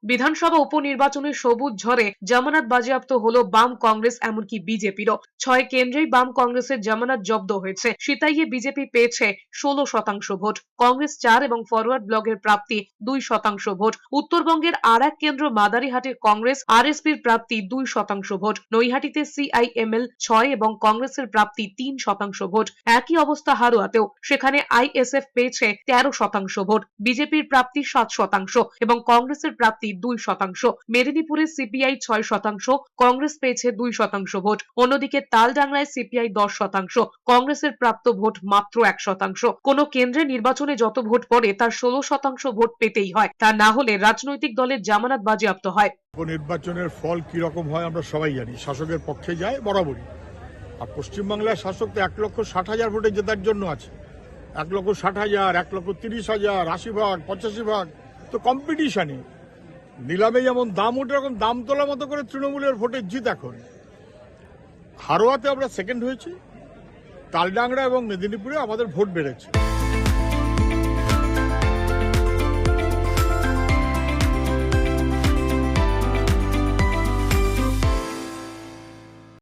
বিধানসভা উপনির্বাচনে সবুজ ঝড়ে জামানত বাজেয়াপ্ত হলো বাম কংগ্রেস এমনকি বিজেপিরও। 6 কেন্দ্রেই বাম কংগ্রেসের জামানত জব্দ হয়েছে। সিতাইয়ে বিজেপি পেয়েছে 16% ভোট, কংগ্রেস 4 এবং ফরওয়ার্ড ব্লকের প্রাপ্তি 2% ভোট। উত্তরবঙ্গের আর এক কেন্দ্র মাদারিহাটে কংগ্রেস আরএসপির প্রাপ্তি 2% ভোট। নৈহাটিতে সিআইএমএল 6 এবং কংগ্রেসের প্রাপ্তি 3% ভোট। একই অবস্থা হারোয়াতেও, সেখানে আইএসএফ পেয়েছে 13% ভোট, বিজেপির প্রাপ্তি 7% এবং কংগ্রেসের প্রাপ্তি 2%। মেদিনীপুরে সিপিআই 6%, কংগ্রেস পেয়েছে 2% ভোট। অন্যদিকে তালডাংরায় সিপিআই 10%, কংগ্রেসের প্রাপ্ত ভোট মাত্র 1%। কোন কেন্দ্রে নির্বাচনে যত ভোট পড়ে তার 16% ভোট পেতেই হয়, তা না হলে রাজনৈতিক দলের জামানত বাজেয়াপ্ত হয়। নির্বাচনের ফল কি রকম হয় আমরা সবাই জানি, শাসকের পক্ষে যায় বরাবরই। আর পশ্চিমবাংলার শাসক তো 1,60,000 ভোটে জেতার জন্য আছে। 1,60,000, 1,30,000, 80 ভাগ, 85 ভাগ, তো কম্পিটিশনই। নিলামে যেমন দাম ওঠে এরকম দাম তোলার মতো করে তৃণমূলের ভোটের জিত। এখন হারোয়াতে আমরা সেকেন্ড হয়েছি, তালডাংরা এবং মেদিনীপুরে আমাদের ভোট বেড়েছে।